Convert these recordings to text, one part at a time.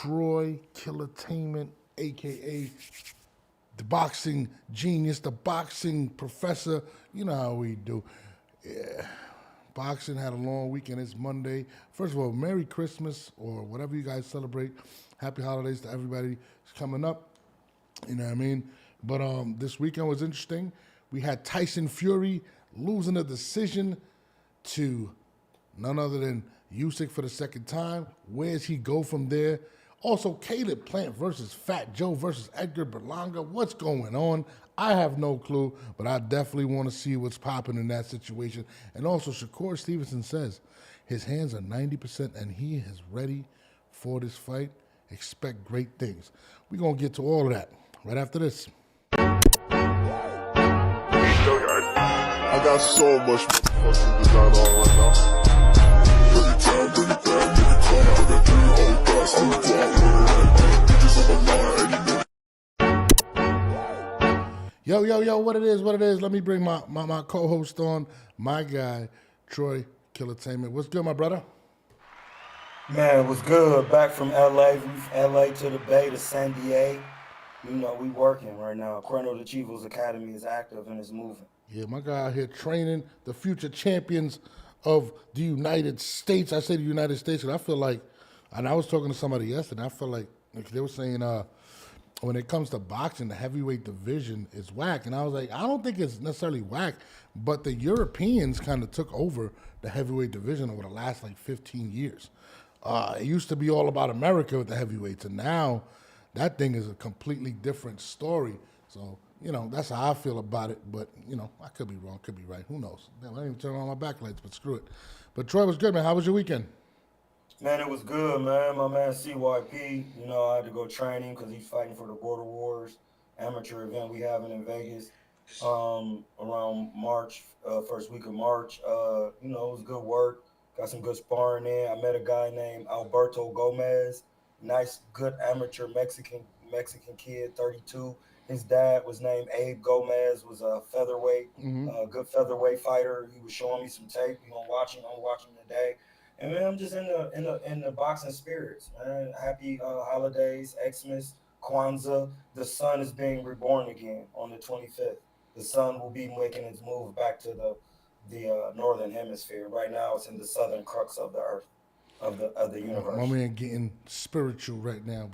Troy Killertainment, a.k.a. the boxing genius, the boxing professor. You know how we do. Yeah. Boxing had a long weekend. It's Monday. First of all, Merry Christmas or whatever you guys celebrate. Happy holidays to everybody. It's coming up. You know what I mean? But this weekend was interesting. We had Tyson Fury losing a decision to none other than Usyk for the second time. Where does he go from there? Also, Caleb Plant versus Fat Joe versus Edgar Berlanga. What's going on? I have no clue, but I definitely want to see what's popping in that situation. And also, Shakur Stevenson says his hands are 90% and he is ready for this fight. Expect great things. We're going to get to all of that right after this. I got so much fucking design on right now. Every time, every time, every time, I got 3 whole thoughts on the Yo, what it is. Let me bring my co-host on, my guy, Troy Killertainment. What's good, my brother? Man, it was good. Back from LA, LA to the Bay to San Diego. You know, we working right now. Chrono the Chivos Academy is active and is moving. Yeah, my guy out here training the future champions of the United States. I say the United States because I feel like, and I was talking to somebody yesterday, I feel like they were saying when it comes to boxing, the heavyweight division is whack. And I was like, I don't think it's necessarily whack, but the Europeans kind of took over the heavyweight division over the last like 15 years. It used to be all about America with the heavyweights, and now that thing is a completely different story. So, you know, that's how I feel about it. But, you know, I could be wrong, could be right. Who knows? Damn, I didn't even turn on my backlights, but screw it. But Troy, was good, man. How was your weekend? Man, it was good, man. My man CYP, you know, I had to go training because he's fighting for the Border Wars amateur event we having in Vegas around March, first week of March. You know, it was good work. Got some good sparring in. I met a guy named Alberto Gomez. Nice, good amateur Mexican kid, 32. His dad was named Abe Gomez, was a featherweight, good featherweight fighter. He was showing me some tape. I'm watching today. And man, I'm just in the boxing spirits, man. Happy holidays, Xmas, Kwanzaa. The sun is being reborn again on the 25th. The sun will be making its move back to the northern hemisphere. Right now, it's in the southern crux of the earth, of the universe. My man getting spiritual right now,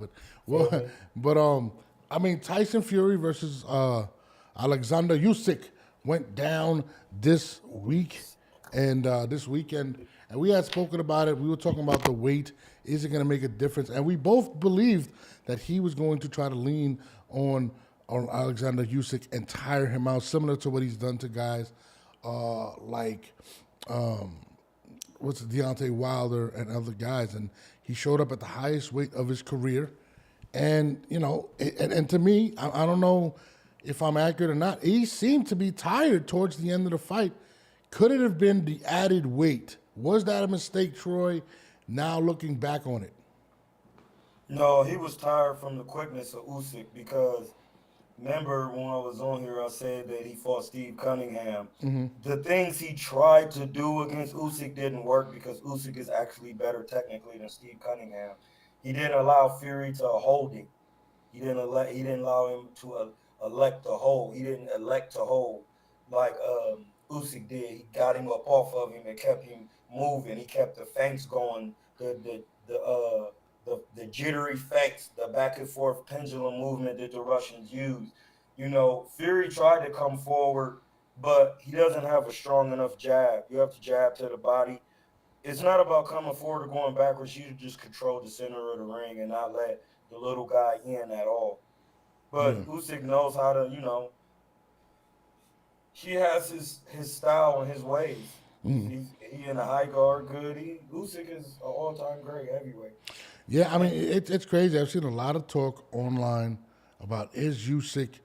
I mean, Tyson Fury versus Alexander Usyk went down this week and this weekend, and we had spoken about it. We were talking about the weight. Is it going to make a difference? And we both believed that he was going to try to lean on Alexander Usyk and tire him out, similar to what he's done to guys like Deontay Wilder and other guys. And he showed up at the highest weight of his career. And, you know, and to me, I don't know if I'm accurate or not, he seemed to be tired towards the end of the fight. Could it have been the added weight? Was that a mistake, Troy, now looking back on it? No, he was tired from the quickness of Usyk because remember when I was on here, I said that he fought Steve Cunningham. The things he tried to do against Usyk didn't work because Usyk is actually better technically than Steve Cunningham. He didn't allow Fury to hold him. He didn't allow him to elect to hold. He didn't elect to hold like Usyk did. He got him up off of him and kept him moving. He kept the feints going, the jittery feints, the back and forth pendulum movement that the Russians use. You know, Fury tried to come forward, but he doesn't have a strong enough jab. You have to jab to the body. It's not about coming forward or going backwards. You just control the center of the ring and not let the little guy in at all. But Usyk knows how to, you know, he has his style and his ways. He in the high guard good. Usyk is an all-time great heavyweight. Yeah, I mean, it's crazy. I've seen a lot of talk online about is Usyk,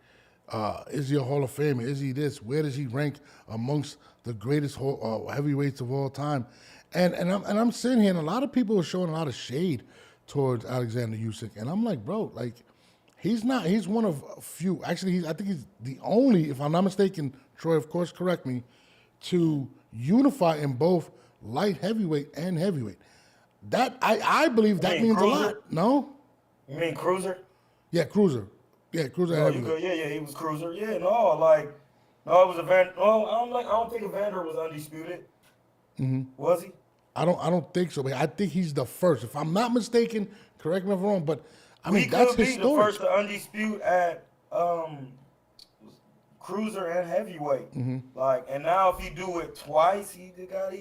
is he a Hall of Famer? Is he this? Where does he rank amongst the greatest heavyweights of all time? And I'm sitting here, and a lot of people are showing a lot of shade towards Alexander Usyk, and I'm like, bro, like, he's not. He's one of a few. Actually, I think he's the only, if I'm not mistaken, Troy, of course, correct me, to unify in both light heavyweight and heavyweight. That I believe that means a lot. No? You mean cruiser? Yeah, cruiser. Yeah, cruiser No, you heavyweight. good? Yeah, he was cruiser. Yeah, no, like no, it was Evander. No, I don't think Evander was undisputed. Was he? I don't think so, but I think he's the first. If I'm not mistaken, correct me if I'm wrong, but I We mean that's could be the historic. first to undispute at cruiser and heavyweight. Like, and now if he do it twice, he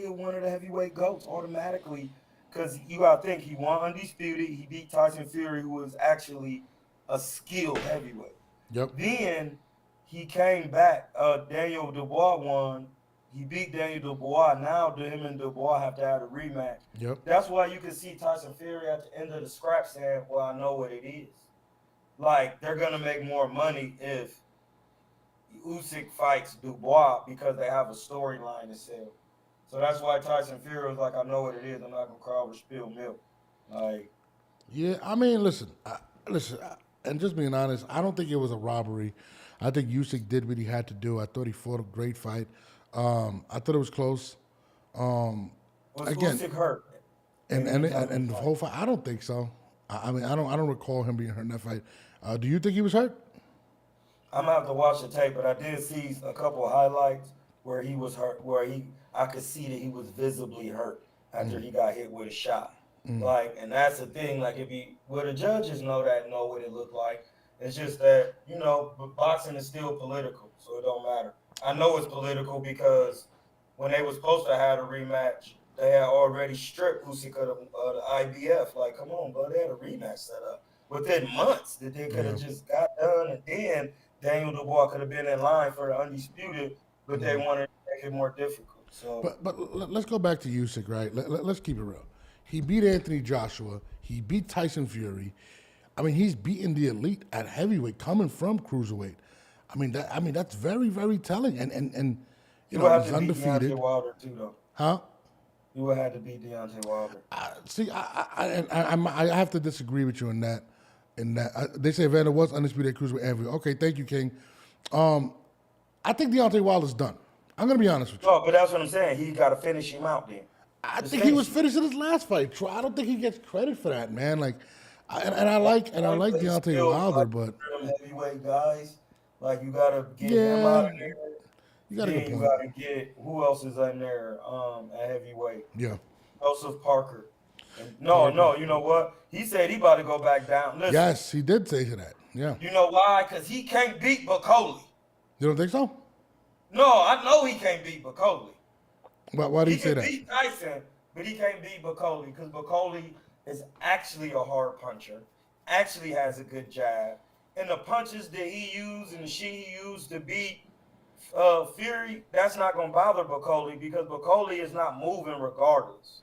one of the heavyweight goats automatically. Because you gotta think he won undisputed. He beat Tyson Fury, who was actually a skilled heavyweight. Yep. Then he came back. Daniel Dubois won. He beat Daniel Dubois. Now him and Dubois have to have a rematch. Yep. That's why you can see Tyson Fury at the end of the scrap saying, "Well, I know what it is." Like, they're gonna make more money if Usyk fights Dubois because they have a storyline to sell. So that's why Tyson Fury was like, "I know what it is. I'm not gonna cry over spilled milk." Like, Yeah, I mean, listen, and just being honest, I don't think it was a robbery. I think Usyk did what he had to do. I thought he fought a great fight. I thought it was close. was Again, Usyk hurt? and the whole fight, I don't think so. I mean, I don't recall him being hurt in that fight. Do you think he was hurt? I'm gonna have to watch the tape, but I did see a couple of highlights where he was hurt, I could see that he was visibly hurt after he got hit with a shot. Like, and that's the thing. Like, the judges know what it looked like. It's just that boxing is still political, so it don't matter. I know it's political because when they were supposed to have a rematch, they had already stripped Usyk of the IBF. Like, come on, bro, they had a rematch set up within months that they could have just got done, and then Daniel Dubois could have been in line for the undisputed, but they wanted to make it more difficult. So, But let's go back to Usyk, right? Let's keep it real. He beat Anthony Joshua. He beat Tyson Fury. I mean, he's beaten the elite at heavyweight, coming from cruiserweight. I mean, that's very, very telling. And you would have he's to beat undefeated. Deontay Wilder too, though. Huh? You would have to beat Deontay Wilder. See, I have to disagree with you in that. They say Vander was undisputed at cruiserweight heavyweight. Okay, thank you, King. I think Deontay Wilder's done. I'm gonna be honest with you. No, but that's what I'm saying. He got to finish him out then. I think he was finished in his last fight. Troy, I don't think he gets credit for that, man. Like, I like Deontay Wilder, but heavyweight guys, like, you gotta get Yeah, him out of there. you got a Then good you point. gotta get who else is in there at heavyweight? Yeah. Joseph Parker. No, you know what? He said he about to go back down. Listen, Yes, he did say that. Yeah. you know why? Because he can't beat Bacoli. You don't think so? No, I know he can't beat Bacoli. Why do you He say can that? beat Tyson, but he can't beat Bacoli because Bacoli is actually a hard puncher, actually has a good jab, and the punches that he used and the shit he used to beat Fury, that's not gonna bother Bacoli because Bacoli is not moving regardless.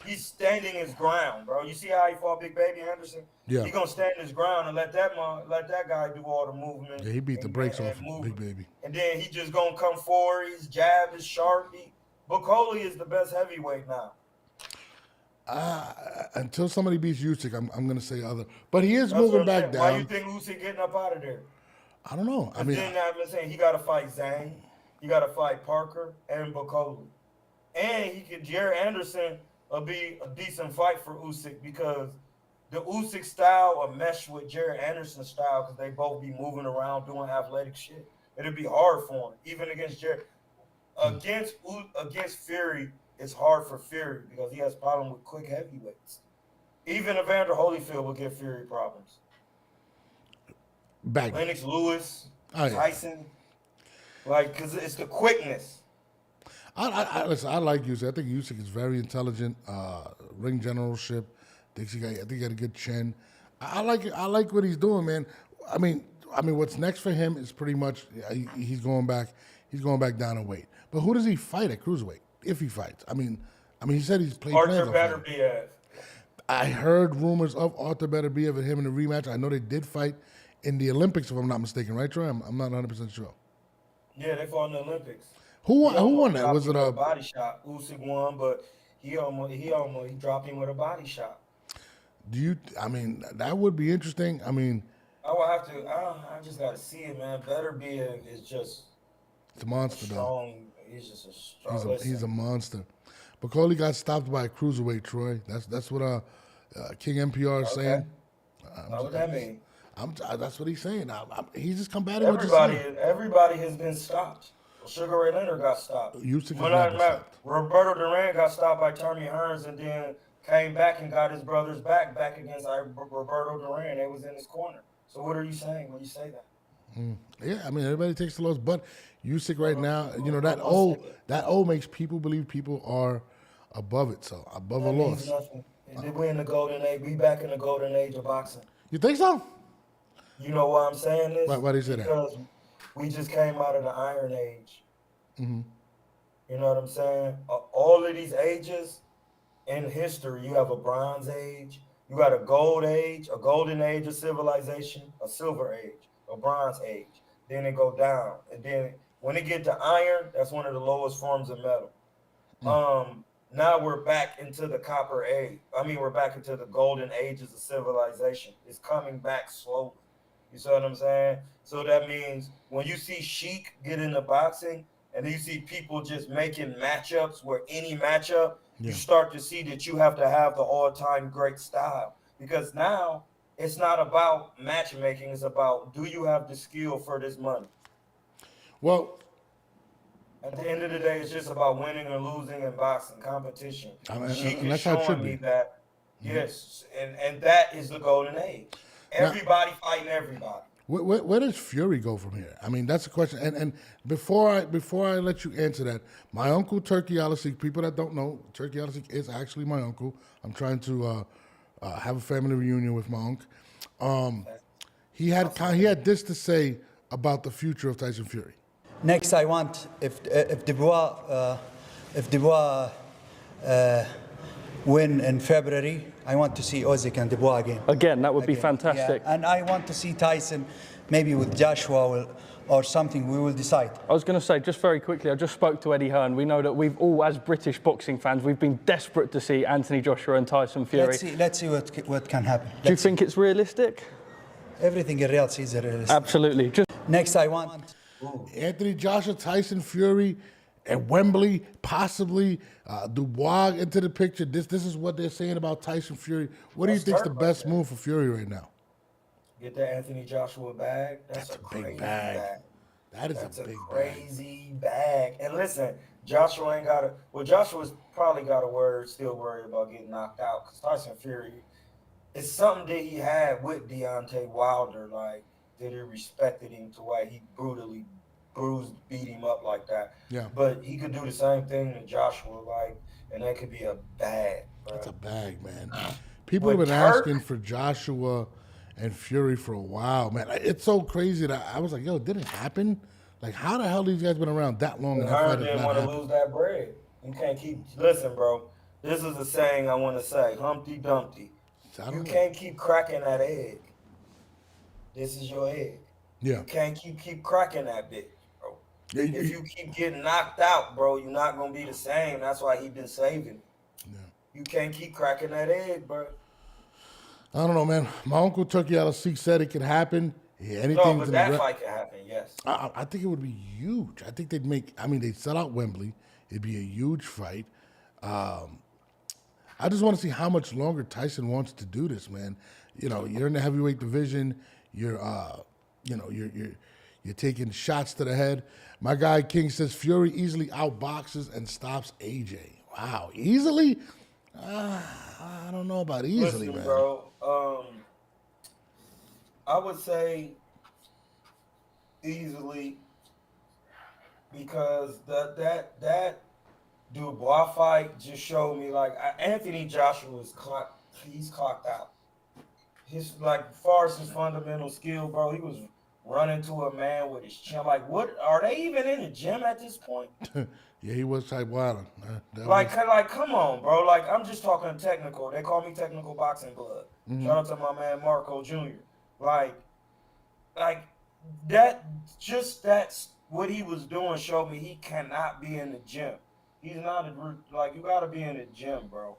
He's standing his ground, bro. You see how he fought Big Baby Anderson? Yeah. He gonna stand his ground and let that guy do all the movement. Yeah, he beat the brakes off movement. Big Baby. And then he just gonna come forward. His jab is sharp. Bacoli is the best heavyweight now. Until somebody beats Usyk, I'm gonna say other. But he is That's what moving I'm back saying. down. Why you think Usyk getting up out of there? I don't know. I mean, Then I've been saying he got to fight Zhang, he got to fight Parker and Bacoli, and Jared Anderson will be a decent fight for Usyk because the Usyk style will mesh with Jared Anderson's style because they both be moving around doing athletic shit. It'll be hard for him, even against Jared. Against Fury, it's hard for Fury because he has problem with quick heavyweights. Even Evander Holyfield will give Fury problems. back. Lennox Lewis, Oh, yeah. Tyson, like, because it's the quickness. Listen, I like Usyk. I think Usyk is very intelligent. Ring generalship. I think he got a good chin. I like it. I like what he's doing, man. I mean, what's next for him is pretty much he's going back. He's going back down in weight. But who does he fight at cruiserweight if he fights? I mean, he said he's playing. Arthur Beterbiev. I heard rumors of Arthur Beterbiev and him in the rematch. I know they did fight in the Olympics, if I'm not mistaken, right, Troy? I'm not 100% sure. Yeah, they fought in the Olympics. Who won that? Was it a a body shot? Usyk won, but he dropped him with a body shot. That would be interesting. I mean, I would have to. I just got to see it, man. Beterbiev is just it's a monster, though. strong. He's just a strong. He's a monster. Bacoli got stopped by a cruiserweight, Troy. That's what King NPR is saying. What that mean? That's what he's saying. He's just combating what you're saying. Everybody has been stopped. Sugar Ray Leonard got stopped. Usyk has not been stopped. Roberto Duran got stopped by Tommy Hearns and then came back and got his brother's back against Roberto Duran. They was in his corner. So what are you saying when you say that? Yeah, I mean, everybody takes the loss, but Usyk right now, that O makes people believe people are above it, so above a loss. Nothing. We're in the golden age. We back in the golden age of boxing. You think so? You know why I'm saying this? Why do you say that? Because we just came out of the Iron Age. Mm-hmm. You know what I'm saying? All of these ages in history, you have a Bronze Age, you got a Gold Age, a Golden Age of civilization, a Silver Age, a Bronze Age. Then it go down, and then when it get to Iron, that's one of the lowest forms of metal. Now we're back into the Copper Age. We're back into the Golden Ages of civilization. It's coming back slowly. You see what I'm saying? So that means when you see Sheik get into boxing and you see people just making matchups where any matchup, you start to see that you have to have the all-time great style. Because now it's not about matchmaking. It's about, do you have the skill for this money? Well, at the end of the day, it's just about winning or losing in boxing competition. Sheik is that's how it should showing be. me that, yes, and that is the golden age. Everybody fighting everybody. Where does Fury go from here? I mean, that's the question. And before I let you answer that, my uncle Turkey Al-Sheikh, people that don't know, Turkey Al-Sheikh is actually my uncle. I'm trying to have a family reunion with my uncle. He had this to say about the future of Tyson Fury. Next, I want if Dubois win in February, I want to see Usyk and Dubois again. Again, that would be fantastic. Yeah. And I want to see Tyson maybe with Joshua or something. We will decide. I was going to say, just very quickly, I just spoke to Eddie Hearn. We know that we've all, as British boxing fans, we've been desperate to see Anthony Joshua and Tyson Fury. Let's see what can happen. Do you think it's realistic? Everything in reality is realistic. Absolutely. Next, I want Anthony Joshua, Tyson Fury, at Wembley, possibly Dubois into the picture. This is what they're saying about Tyson Fury. What do you think is the best move for Fury right now? Get that Anthony Joshua bag. That's a big bag. That's a big crazy bag. And listen, Joshua ain't got Joshua's probably got still worried about getting knocked out, because Tyson Fury, it's something that he had with Deontay Wilder, like that he respected him to why he brutally beat him up like that. Yeah. But he could do the same thing to Joshua, and that could be a bag. Bro. That's a bag, man. People have been asking for Joshua and Fury for a while, man. It's so crazy that I was like, yo, did it happen? Like, how the hell these guys been around that long? And Hearn didn't want to lose that bread. You can't listen, bro. This is a saying I want to say. Humpty Dumpty. You can't keep cracking that egg. This is your egg. Yeah. You can't keep cracking that bitch, bro. If you keep getting knocked out, bro, you're not going to be the same. That's why he been saving. Yeah. You can't keep cracking that egg, bro. I don't know, man. My uncle Turkey Al-Sheikh said it could happen. Yeah, no, but that fight could happen, yes. I think it would be huge. I think they'd sell out Wembley. It'd be a huge fight. I just want to see how much longer Tyson wants to do this, man. You're in the heavyweight division. You're taking shots to the head. My guy King says Fury easily outboxes and stops AJ. Wow, easily? I don't know about easily, Listen, man. Bro, I would say easily, because that Dubois fight just showed me Anthony Joshua he's clocked out. His far as his fundamental skill, bro, he was running to a man with his chin. What are they even in the gym at this point? Yeah, he was type wilding. Come on, bro. I'm just talking technical. They call me technical boxing blood. Mm-hmm. Shout out to my man Marco Jr. That's what he was doing showed me he cannot be in the gym. He's not you gotta be in the gym, bro.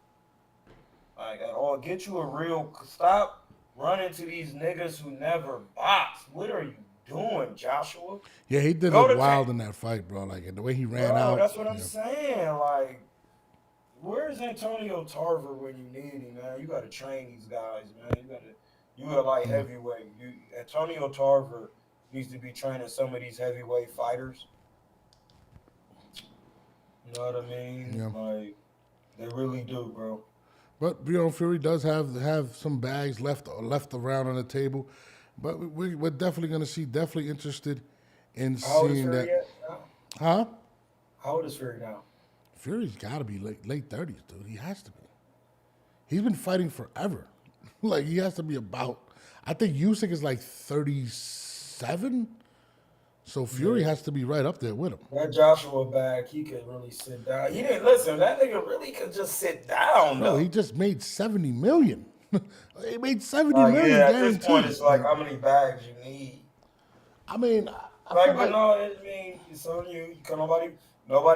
At all. Get you a real stop running to these niggas who never boxed. What are you doing, Joshua? Yeah, he did look wild in that fight, bro. The way he ran out. That's what I'm saying. Where's Antonio Tarver when you need him, man? You got to train these guys, man. You are like heavyweight. Antonio Tarver needs to be training some of these heavyweight fighters. You know what I mean? Yeah. Like they really do, bro. But Fury does have some bags left around on the table. But we're definitely going to see. Definitely interested in How old is seeing Fury that. at now? Huh? How old is Fury now? Fury's got to be late 30s, dude. He has to be. He's been fighting forever. Like he has to be about. I think Usyk is like 37. So Fury has to be right up there with him. That Joshua bag, he could really sit down. He didn't listen. That nigga really could just sit down. No, though. he just made 70 million. He made 70 million Yeah, at guaranteed. this point, it's like how many bags you need. I mean, I Like, feel but no, I mean, it's on you. You can nobody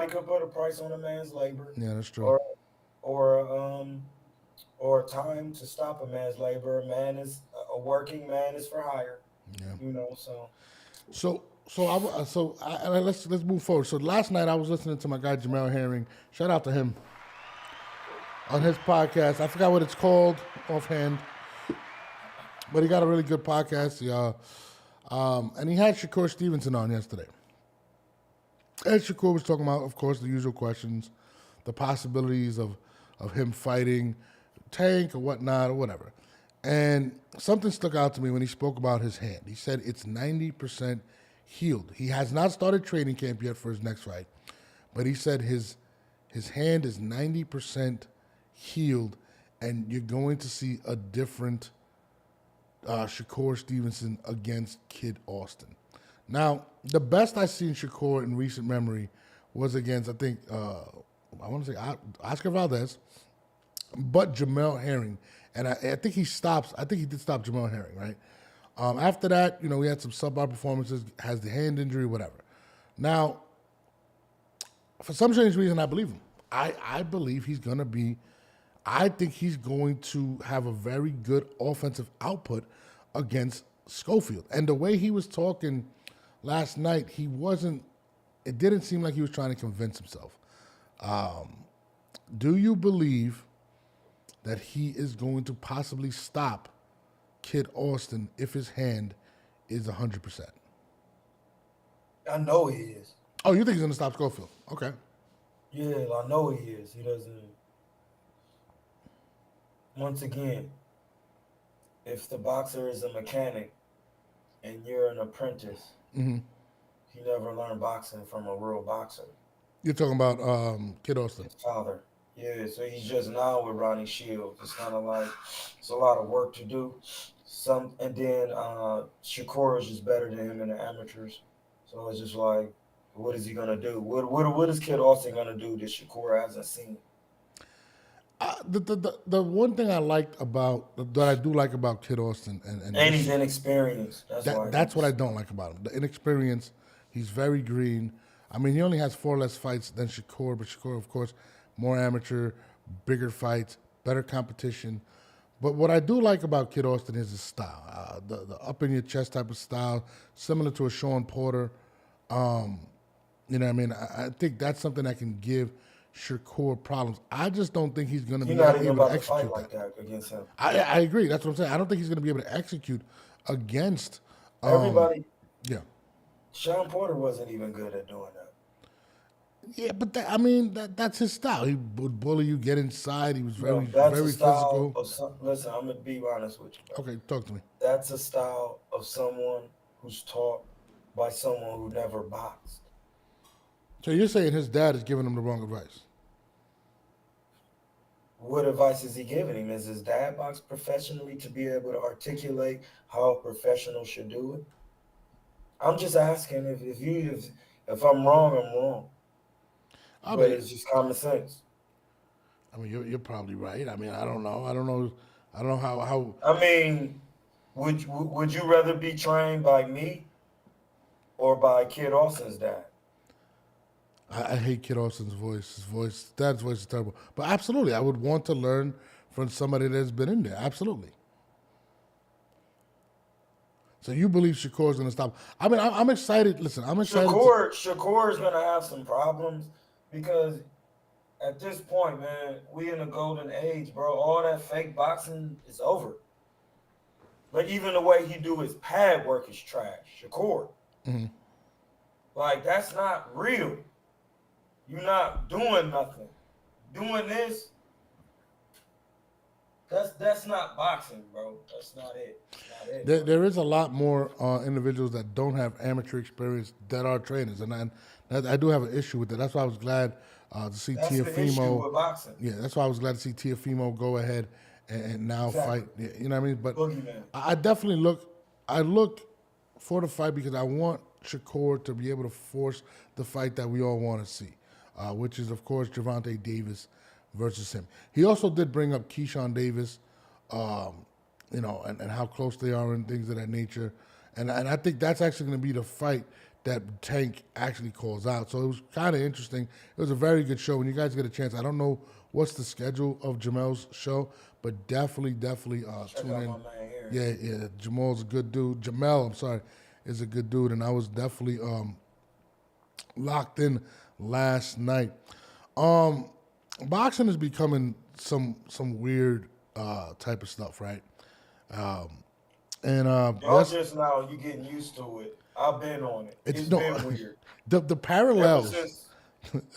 could put a price on a man's labor. Yeah, that's true. Or time to stop a man's labor. A working man is for hire. Yeah. You know, so. Let's move forward. So last night I was listening to my guy Jamel Herring. Shout out to him on his podcast. I forgot what it's called offhand, but he got a really good podcast. And he had Shakur Stevenson on yesterday. And Shakur was talking about, of course, the usual questions, the possibilities of him fighting Tank or whatnot or whatever. And something stuck out to me when he spoke about his hand. He said it's 90% healed. He has not started training camp yet for his next fight, but he said his hand is 90% healed, and you're going to see a different Shakur Stevenson against Kid Austin. Now, the best I've seen Shakur in recent memory was against, I think, I want to say Oscar Valdez, but Jamel Herring. And I think he did stop Jamel Herring, right? After that, we had some subpar performances, has the hand injury, whatever. Now, for some strange reason, I believe him. I believe I think he's going to have a very good offensive output against Schofield. And the way he was talking last night, it didn't seem like he was trying to convince himself. Do you believe that he is going to possibly stop Kid Austin if his hand is 100%? I know he is. Oh, you think he's going to stop Schofield? Okay. Yeah, I know he is. He doesn't. Once again, if the boxer is a mechanic and you're an apprentice, he never learned boxing from a real boxer. You're talking about Kid Austin. His father. Yeah, so he's just now with Ronnie Shields. It's kind of like it's a lot of work to do. And then Shakur is just better than him in the amateurs. So it's just like, what is he gonna do? What is Kid Austin gonna do that Shakur hasn't seen? The one thing that I do like about Kid Austin and he's inexperienced. That's what I don't like about him. The inexperience. He's very green. I mean, he only has 4 less fights than Shakur, but Shakur, of course, more amateur, bigger fights, better competition. But what I do like about Kid Austin is his style, the up in your chest type of style, similar to a Sean Porter. You know what I mean? I think that's something that can give Shakur problems. I just don't think he's going to be able to execute fight like that against him. I agree. That's what I'm saying. I don't think he's going to be able to execute against everybody. Yeah. Sean Porter wasn't even good at doing that. Yeah, but that's his style. He would bully you, get inside. He was very physical. Listen, I'm going to be honest with you, bro. Okay, talk to me. That's a style of someone who's taught by someone who never boxed. So you're saying his dad is giving him the wrong advice? What advice is he giving him? Is his dad box professionally to be able to articulate how a professional should do it? I'm just asking if I'm wrong, I'm wrong. But it's just common sense. I mean, you're probably right. I mean, I don't know how. I mean, would you rather be trained by me or by Kid Austin's dad? I hate Kid Austin's voice. Dad's voice is terrible. But absolutely, I would want to learn from somebody that's been in there. Absolutely. So you believe Shakur's going to stop? I mean, I'm excited. Listen, I'm excited. Shakur's going to have some problems because at this point, man, we in a golden age, bro. All that fake boxing is over. But even the way he do his pad work is trash. Shakur. Like, that's not real. You're not doing nothing. Doing this, that's not boxing, bro. That's not it. That's not it. There is a lot more individuals that don't have amateur experience that are trainers, and I do have an issue with that. That's why I was glad to see That's the issue Tiafimo. with boxing. Yeah, that's why I was glad to see Tiafimo go ahead and now Exactly. fight. You know what I mean? But Boogeyman. I definitely look for the fight because I want Shakur to be able to force the fight that we all want to see, which is, of course, Gervonta Davis versus him. He also did bring up Keyshawn Davis, you know, and how close they are and things of that nature. And I think that's actually going to be the fight that Tank actually calls out. So it was kind of interesting. It was a very good show. When you guys get a chance, I don't know what's the schedule of Jamel's show, but definitely tune in. Yeah, Jamal's a good dude. Jamel, I'm sorry, is a good dude, and I was definitely locked in last night. Boxing is becoming some weird type of stuff, right? Y'all just now, you getting used to it. I've been on it. It's been weird. The parallels. Ever since-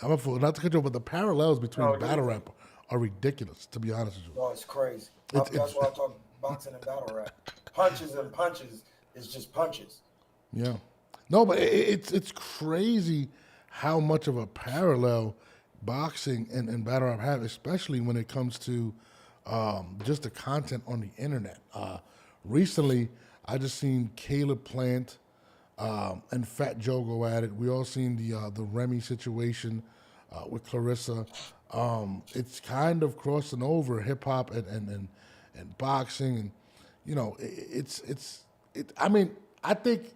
I'm a fool, not to cut you off, but the parallels between No, battle rap are ridiculous, to be honest with you. No, it's crazy. That's why I talk boxing and battle rap. Punches and punches is just punches. Yeah. No, but it's crazy how much of a parallel boxing and battle rap have, especially when it comes to just the content on the internet. Recently, I just seen Caleb Plant and Fat Joe go at it. We all seen the Remy situation with Clarissa. It's kind of crossing over hip hop and boxing, and you know, I mean, I think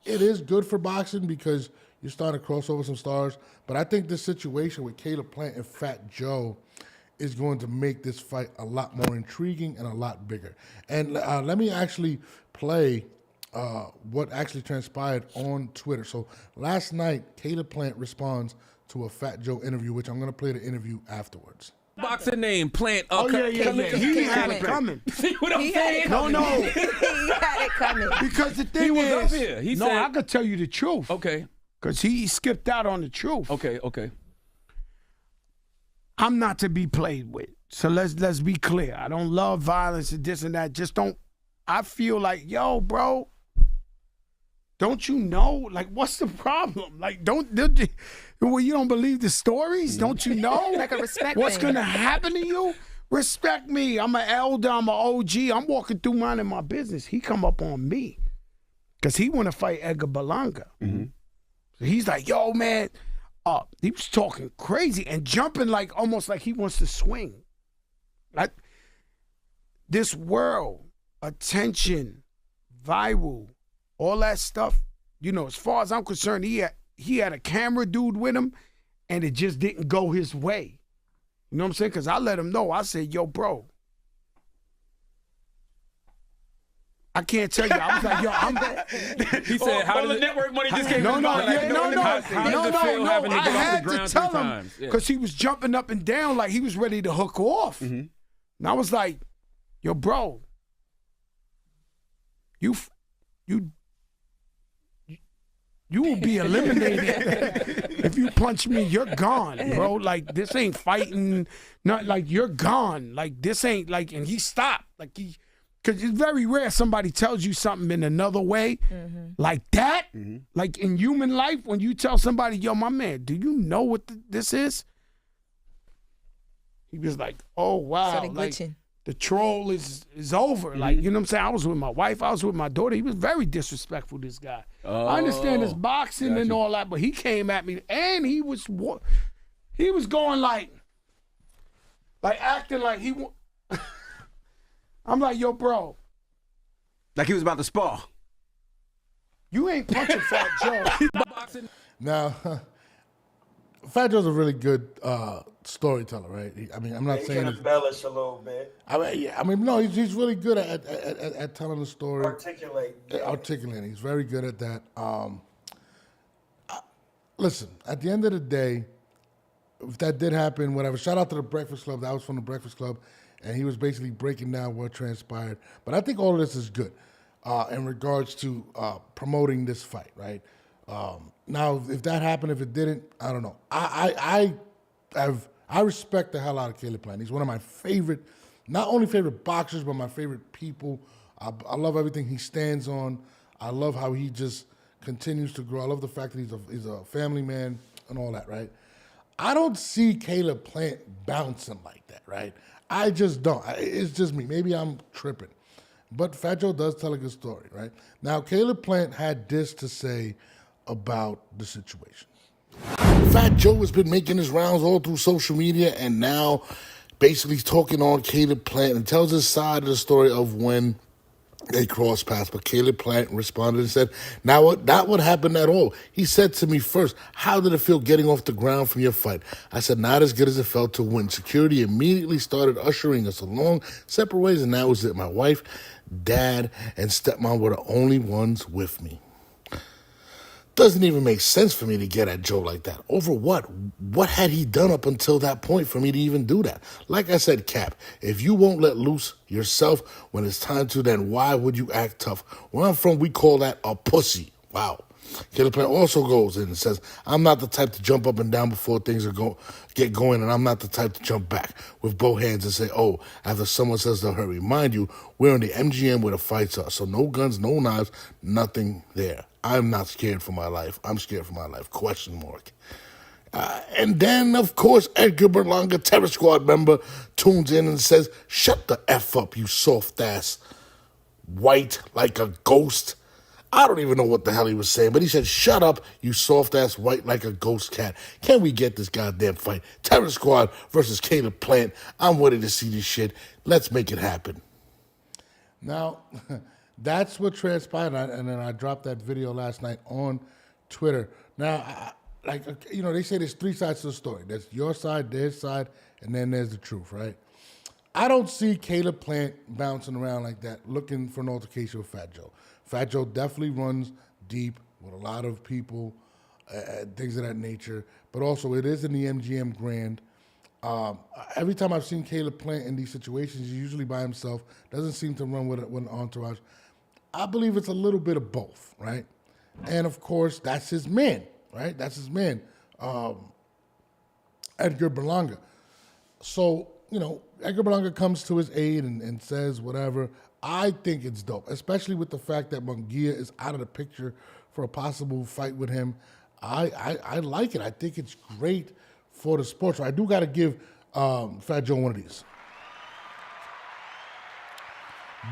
it is good for boxing because you're starting to cross over some stars. But I think this situation with Caleb Plant and Fat Joe is going to make this fight a lot more intriguing and a lot bigger. And let me actually play what actually transpired on Twitter. So last night, Caleb Plant responds to a Fat Joe interview, which I'm going to play the interview afterwards. Boxer name, Plant. Yeah. He had it coming. See what I'm saying? No. He had it coming. Because the thing He was is, up here. He no, said- I could tell you the truth. Okay. Because he skipped out on the truth. Okay. I'm not to be played with. So let's be clear. I don't love violence and this and that. Just don't. I feel like, yo, bro, don't you know? Like, what's the problem? Like, well, you don't believe the stories? Don't you know? Like a respect What's thing. going to happen to you? Respect me. I'm an elder. I'm an OG. I'm walking through mine in my business. He come up on me because he want to fight Edgar Berlanga. So he's like, yo, man. He was talking crazy and jumping like almost like he wants to swing. Like this world, attention, viral, all that stuff. You know, as far as I'm concerned, he had a camera dude with him, and it just didn't go his way. You know what I'm saying? Because I let him know. I said, yo, bro. I can't tell you. I was like, yo, He said, how does the network money just came No. How does it feel having to I get off had the ground to tell 3 him times? Yeah. because he was jumping up and down like he was ready to hook off. And I was like, yo, bro, you will be eliminated if you punch me. You're gone, bro. Like this ain't fighting. Not like you're gone. Like this ain't like. And he stopped. Like he. Because it's very rare somebody tells you something in another way like that. Like in human life, when you tell somebody, yo, my man, do you know what this is? He was like, oh, wow. Started Like, glitching. the troll is over. Like, you know what I'm saying? I was with my wife. I was with my daughter. He was very disrespectful, this guy. I understand his boxing and all that, but he came at me, and he was going like acting like he I'm like, yo, bro. Like he was about to spar. You ain't punching Fat Joe. Now, Fat Joe's a really good storyteller, right? I mean, I'm not He saying can it's, embellish a little bit, no, he's really good at telling the story. articulate. Articulating. He's very good at that. Listen, at the end of the day, if that did happen, whatever, shout out to the Breakfast Club. That was from the Breakfast Club. and he was basically breaking down what transpired. But I think all of this is good in regards to promoting this fight, right? Now, if that happened, if it didn't, I don't know. I respect the hell out of Caleb Plant. He's one of my favorite, not only favorite boxers, but my favorite people. I love everything he stands on. I love how he just continues to grow. I love the fact that he's a family man and all that, right? I don't see Caleb Plant bouncing like that, right? I just don't. It's just me. Maybe I'm tripping. But Fat Joe does tell a good story, right? Now, Caleb Plant had this to say about the situation. Fat Joe has been making his rounds all through social media and now basically talking on Caleb Plant and tells his side of the story of when they crossed paths. But Caleb Plant responded and said, "Now, not what happened at all. He said to me first, 'How did it feel getting off the ground from your fight?' I said, 'Not as good as it felt to win.' Security immediately started ushering us along separate ways, and that was it. My wife, dad, and stepmom were the only ones with me." Doesn't even make sense for me to get at Joe like that. Over what? What had he done up until that point for me to even do that? Like I said, Cap, if you won't let loose yourself when it's time to, then why would you act tough? Where I'm from, we call that a pussy. Wow. Caleb Plant also goes in and says, "I'm not the type to jump up and down before things get going, and I'm not the type to jump back with both hands and say, oh, after someone says they'll hurt. Remind you, we're in the MGM where the fights are, so no guns, no knives, nothing there. I'm not scared for my life. I'm scared for my life, question mark." And then, of course, Edgar Berlanga, Terror Squad member, tunes in and says, "Shut the F up, you soft ass, white like a ghost." I don't even know what the hell he was saying, but he said, "Shut up, you soft-ass white like a ghost cat." Can we get this goddamn fight? Terror Squad versus Caleb Plant. I'm ready to see this shit. Let's make it happen. Now, that's what transpired, and then I dropped that video last night on Twitter. Now, they say there's three sides to the story. There's your side, their side, and then there's the truth, right? I don't see Caleb Plant bouncing around like that, looking for an altercation with Fat Joe. Fat Joe definitely runs deep with a lot of people, things of that nature. But also, it is in the MGM Grand. Every time I've seen Caleb Plant in these situations, he's usually by himself. Doesn't seem to run with an entourage. I believe it's a little bit of both, right? And of course, that's his man, right? That's his man, Edgar Berlanga. So, Edgar Berlanga comes to his aid and says whatever. I think it's dope, especially with the fact that Munguia is out of the picture for a possible fight with him. I like it. I think it's great for the sport. So I do got to give Fat Joe one of these.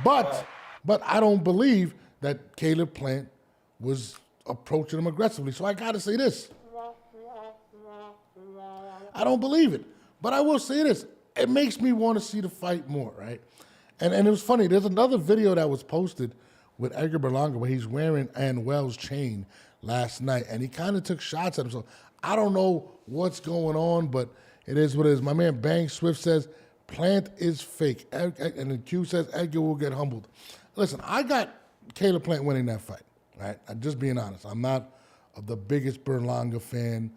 But I don't believe that Caleb Plant was approaching him aggressively. So I got to say this. I don't believe it. But I will say this. It makes me want to see the fight more, right? And it was funny. There's another video that was posted with Edgar Berlanga where he's wearing Anwell's chain last night, and he kind of took shots at him. So I don't know what's going on, but it is what it is. My man Bang Swift says, "Plant is fake." And the Q says, "Edgar will get humbled." Listen, I got Caleb Plant winning that fight, right? I'm just being honest. I'm not the biggest Berlanga fan.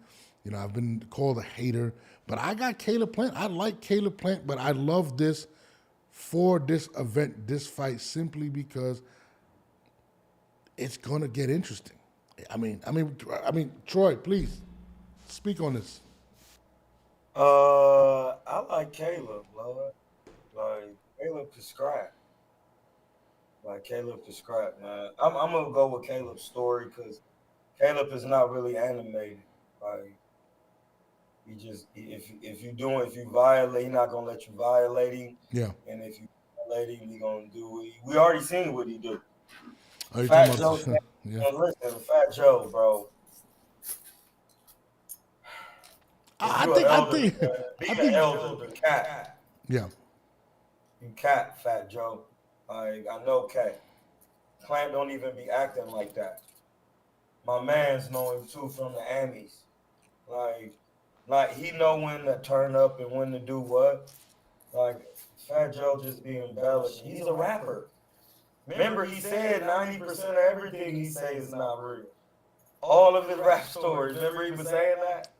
I've been called a hater, but I got Caleb Plant. I like Caleb Plant, but I love this for this event, this fight, simply because it's gonna get interesting. I mean, Troy, please speak on this. I like Caleb, Lord. Like Caleb to scrap. Man. I'm gonna go with Caleb's story because Caleb is not really animated. Like if you violate, he's not gonna let you violate him. Yeah. And if you violate him, he gonna do. We already seen what he do. Fat Joe, yeah. Listen, Fat Joe, bro. I think Be an elder, the cat. Yeah. You cat, Fat Joe. I know cat. Plant don't even be acting like that. My man's know him too from the Amis. Like he know when to turn up and when to do what. Like Fat Joe just be embellishing. He's a rapper. Remember, he said 90% of everything he says is not real. All of his rap stories. Remember he was saying that?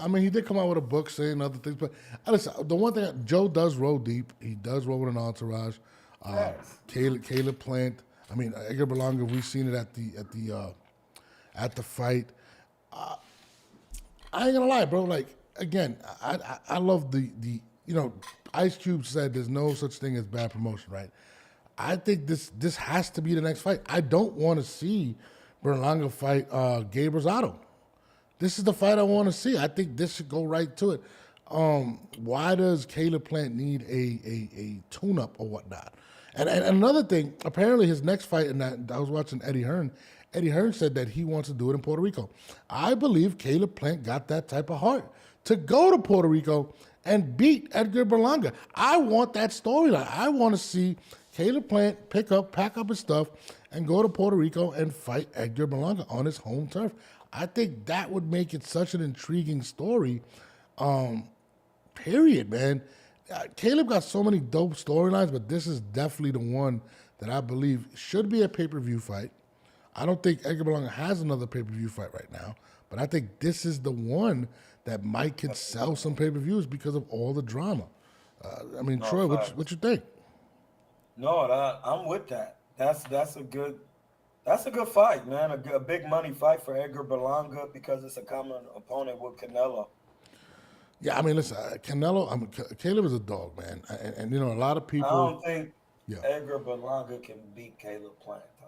I mean, he did come out with a book saying other things, but listen, the one thing Joe does roll deep. He does roll with an entourage. Yes. Caleb Plant. I mean, Edgar Berlanga. We've seen it at the fight. I ain't gonna lie, bro. Like again, I love the Ice Cube said there's no such thing as bad promotion, right? I think this has to be the next fight. I don't want to see Berlanga fight Gabe Rosado. This is the fight I want to see. I think this should go right to it. Why does Caleb Plant need a tune-up or whatnot? And another thing, apparently his next fight, and I was watching Eddie Hearn. Eddie Hearn said that he wants to do it in Puerto Rico. I believe Caleb Plant got that type of heart to go to Puerto Rico and beat Edgar Berlanga. I want that storyline. I want to see Caleb Plant pack up his stuff, and go to Puerto Rico and fight Edgar Berlanga on his home turf. I think that would make it such an intriguing story. Period, man. Caleb got so many dope storylines, but this is definitely the one that I believe should be a pay-per-view fight. I don't think Edgar Berlanga has another pay-per-view fight right now, but I think this is the one that might could sell some pay-per-views because of all the drama. I mean, Troy, what you think? No, I'm with that. That's a good fight, man. A big money fight for Edgar Berlanga because it's a common opponent with Canelo. Yeah, I mean, listen, Caleb is a dog, man, and a lot of people. I don't think Edgar Berlanga can beat Caleb Plant though.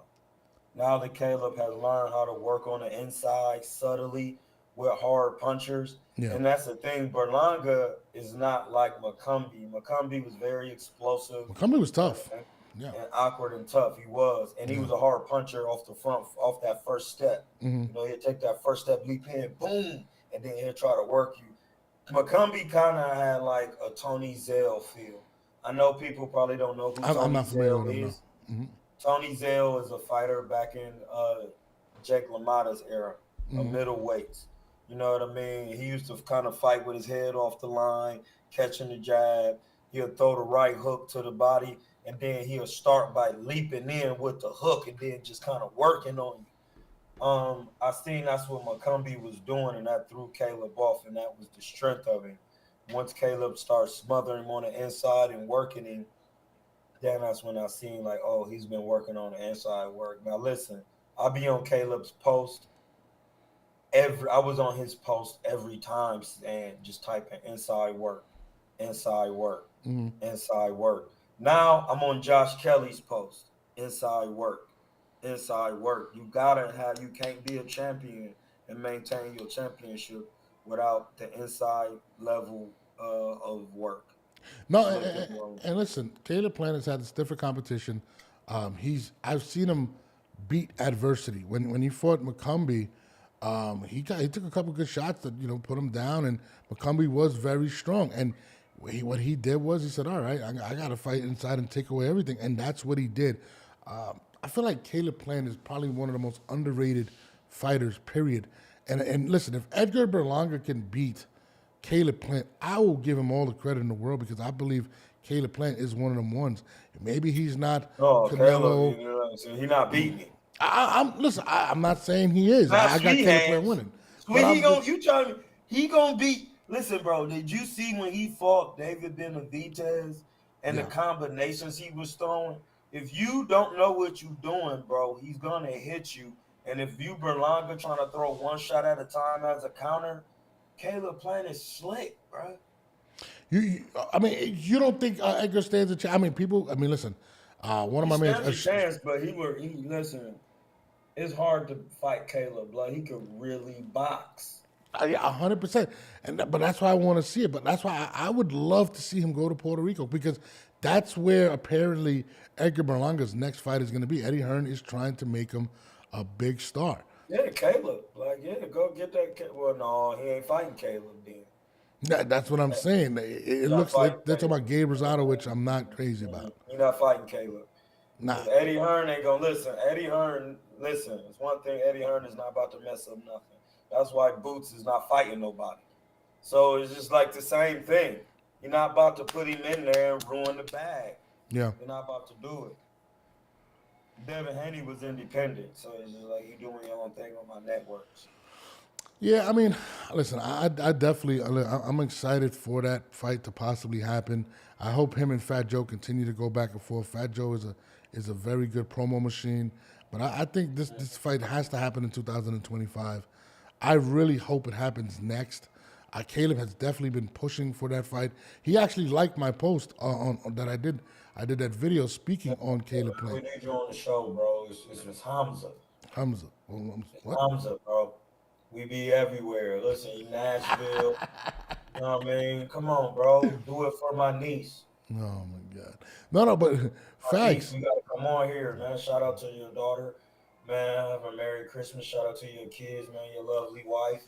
Now that Caleb has learned how to work on the inside subtly with hard punchers, and that's the thing. Berlanga is not like McCombie. McCombie was very explosive. McCombie was tough. And awkward and tough. He was, and he was a hard puncher off the front, off that first step. Mm-hmm. He'd take that first step, leap in, boom, and then he'll try to work you. McCombie kind of had like a Tony Zale feel. I know people probably don't know who Tony Zale is. Mm-hmm. Tony Zale is a fighter back in Jake LaMotta's era of middleweights. You know what I mean? He used to kind of fight with his head off the line, catching the jab. He'll throw the right hook to the body, and then he'll start by leaping in with the hook and then just kind of working on you. I seen that's what McCombie was doing, and that threw Caleb off, and that was the strength of him. Once Caleb starts smothering him on the inside and working him, then that's when I seen like, oh, he's been working on the inside work. Now listen, I'll be on Caleb's post. I was on his post every time and just typing inside work, inside work, inside work. Now I'm on Josh Kelly's post, inside work, inside work. You can't be a champion and maintain your championship without the inside level of work. No, and listen, Caleb Plant has had this different competition. I've seen him beat adversity. When he fought McCombie, he took a couple good shots that put him down, and McCombie was very strong. And what he did was he said, "All right, I got to fight inside and take away everything," and that's what he did. I feel like Caleb Plant is probably one of the most underrated fighters. Period. And listen, if Edgar Berlanga can beat Caleb Plant, I will give him all the credit in the world because I believe Caleb Plant is one of them ones. Maybe he's not Canelo. So he's not beating me. I'm not saying he is. I got Caleb Plant winning. He gonna beat. Listen, bro. Did you see when he fought David Benavidez and the combinations he was throwing? If you don't know what you're doing, bro, he's gonna hit you. And if you Berlanga trying to throw one shot at a time as a counter, Caleb Plant is slick, bro. You don't think Edgar stands a chance? Listen. One of my men stands a chance, but listen. It's hard to fight Caleb. Like he could really box. 100%. But that's why I want to see it. But that's why I would love to see him go to Puerto Rico because that's where apparently Edgar Berlanga's next fight is going to be. Eddie Hearn is trying to make him a big star. Yeah, Caleb. Go get that. Well, no, he ain't fighting Caleb then. That's what I'm saying. It looks like they're talking about Gabe Rosado, which I'm not crazy about. You're not fighting Caleb. Nah. Eddie Hearn ain't going to listen. Eddie Hearn, listen. It's one thing. Eddie Hearn is not about to mess up nothing. That's why Boots is not fighting nobody. So it's just like the same thing. You're not about to put him in there and ruin the bag. Yeah. You're not about to do it. Devin Haney was independent, so it's just like you doing your own thing on my networks. Yeah, I mean, listen, I definitely, I'm excited for that fight to possibly happen. I hope him and Fat Joe continue to go back and forth. Fat Joe is a very good promo machine, but I think this fight has to happen in 2025. I really hope it happens next. Caleb has definitely been pushing for that fight. He actually liked my post on that I did. I did that video speaking on Caleb We playing need you on the show, bro. It's Hamza. Hamza. What? Hamza, bro. We be everywhere. Listen, Nashville. You know what I mean? Come on, bro. Do it for my niece. Oh my God. No, but My niece, facts. we gotta come on here, man. Shout out to your daughter, man. Have a Merry Christmas. Shout out to your kids, man. Your lovely wife.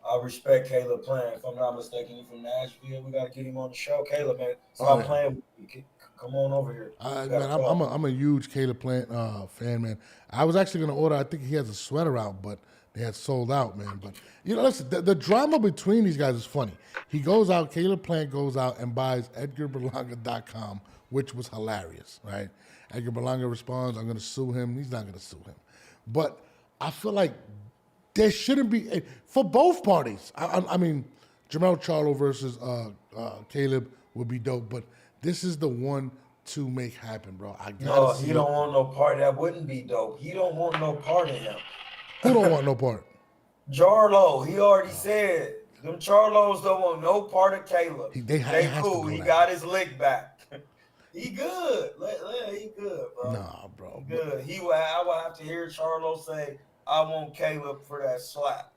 I respect Caleb playing. If I'm not mistaken, he's from Nashville. We gotta get him on the show, Caleb, man. Stop playing with me. Come on over here. Man, I'm a huge Caleb Plant fan, man. I was actually gonna order. I think he has a sweater out, but they had sold out, man. But listen, the drama between these guys is funny. He goes out, Caleb Plant goes out and buys edgarberlanga.com, which was hilarious, right? Edgar Berlanga responds, "I'm gonna sue him." He's not gonna sue him, but I feel like there shouldn't be for both parties. I mean, Jamel Charlo versus Caleb would be dope, but this is the one to make happen, bro. I gotta see. He don't want no part. That wouldn't be dope. He don't want no part in him. Who don't want no part? Jarlo. He already said them Charlos don't want no part of Caleb. They cool. He got his lick back. He good. He good, bro. Nah, bro. He good. I would have to hear Charlo say, "I want Caleb for that slap."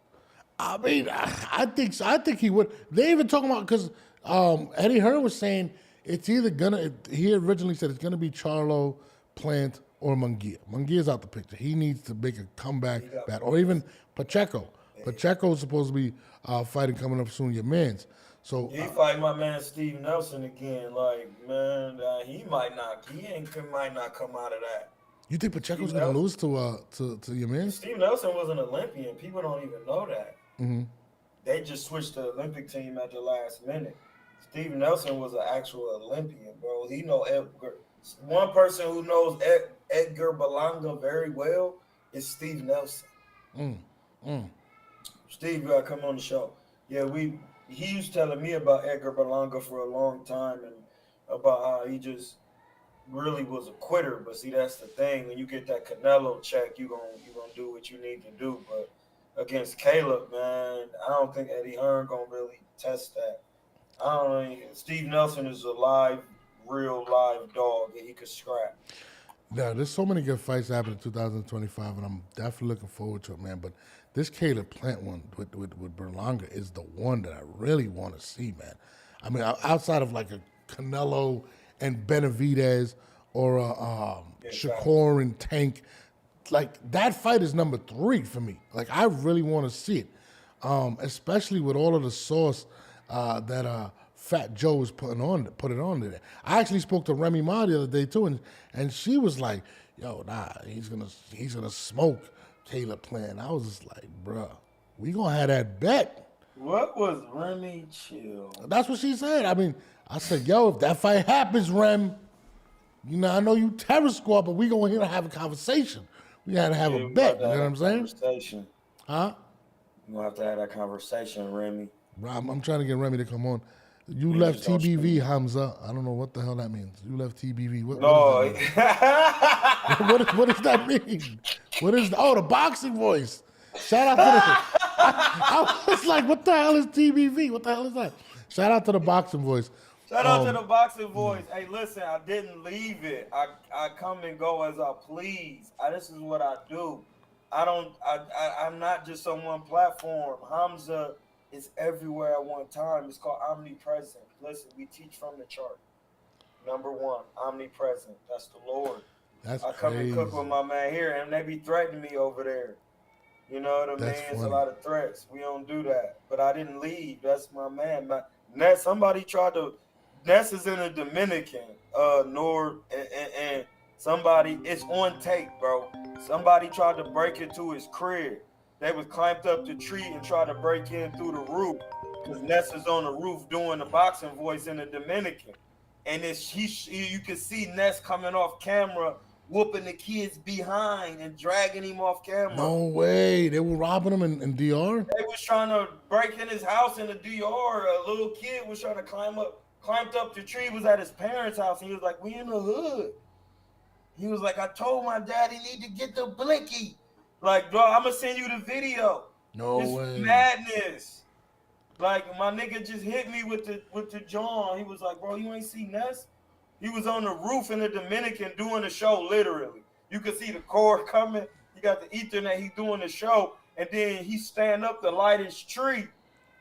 I mean, I think so. I think he would. They even talking about because Eddie Hearn was saying it's either gonna. He originally said it's gonna be Charlo, Plant, or Munguia. Munguia's out the picture. He needs to make a comeback, or even Pacheco. Yeah. Pacheco's supposed to be fighting coming up soon. Your man's. So he fight my man Steve Nelson again. Like, man, he might not come out of that. You think Pacheco's gonna lose to your man? Steve Nelson was an Olympian. People don't even know that. Mm-hmm. They just switched the Olympic team at the last minute. Steve Nelson was an actual Olympian, bro. He know Edgar. One person who knows Edgar Berlanga very well is Steve Nelson. Steve, you gotta come on the show. Yeah, he was telling me about Edgar Berlanga for a long time and about how he just really was a quitter. But see, that's the thing. When you get that Canelo check, you gonna do what you need to do. But against Caleb, man, I don't think Eddie Hearn gonna really test that. I don't know. Steve Nelson is a real live dog that he could scrap. Yeah, there's so many good fights happening in 2025, and I'm definitely looking forward to it, man. But this Caleb Plant one with Berlanga is the one that I really want to see, man. I mean, outside of like a Canelo and Benavidez or a Shakur and Tank, like that fight is number 3 for me. Like I really want to see it, especially with all of the sauce that Fat Joe was putting it on there. I actually spoke to Remy Ma the other day too, and she was like, "Yo, nah, he's gonna smoke Caleb Plant." I was just like, "Bruh, we gonna have that bet." What was Remy chill? That's what she said. I mean, I said, "Yo, if that fight happens, Rem, I know you terror squad, but we gonna here to have a conversation. We gotta have a bet." You know what I'm saying? Huh? You gonna have to have that conversation, Remy. I'm trying to get Remy to come on. You left TBV, Hamza. I don't know what the hell that means. You left TBV. What does that mean? What does that mean? The boxing voice. Shout out to I was like, what the hell is TBV? What the hell is that? Shout out to the boxing voice. Shout out to the boxing voice. Hey, listen, I didn't leave it. I come and go as I please. This is what I do. I'm not just on one platform. Hamza is everywhere at one time. It's called omnipresent. Listen, we teach from the chart. Number 1, omnipresent. That's the Lord. I come and cook with my man here, and they be threatening me over there. You know what I mean? It's a lot of threats. We don't do that. But I didn't leave. That's my man. Ness is in the Dominican, and somebody, it's on tape, bro. Somebody tried to break into his crib. They was climbed up the tree and tried to break in through the roof because Ness is on the roof doing the boxing voice in the Dominican. And you can see Ness coming off camera whooping the kid's behind and dragging him off camera. No way. They were robbing him in DR? They was trying to break in his house in the DR. A little kid was trying to climbed up the tree, was at his parents' house, and he was like, we in the hood. He was like, I told my daddy need to get the blicky. Like, bro, I'm going to send you the video. No It's way. madness. Like, my nigga just hit me with the jaw. He was like, bro, you ain't see Ness? He was on the roof in the Dominican doing the show, literally. You could see the cord coming. He got the Ethernet. He doing the show. And then he stand up to light his tree.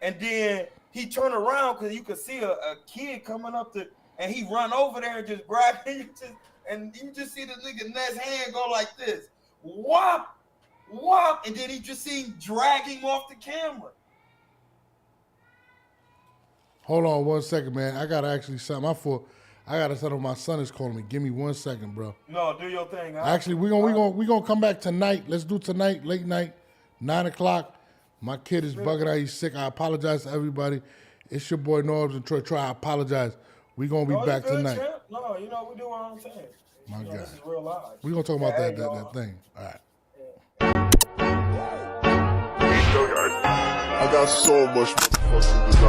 And then he turn around because you could see a kid coming up to, and he run over there and just grab him. And you just see the nigga Ness hand go like this. Whop, whop. And then he just see him drag him off the camera. Hold on 1 second, man. I got to actually something. I got to settle. My son is calling me. Give me 1 second, bro. No, do your thing. Actually, we gonna come back tonight. Let's do tonight, late night, 9 o'clock. My kid is bugging out. He's sick. I apologize to everybody. It's your boy Norbs and Troy. I apologize. We gonna be back good, tonight. champ. No, you know, we do our own thing. My God. This is real live. We gonna talk about Hey, that thing. All right. I got so much motherfucking design.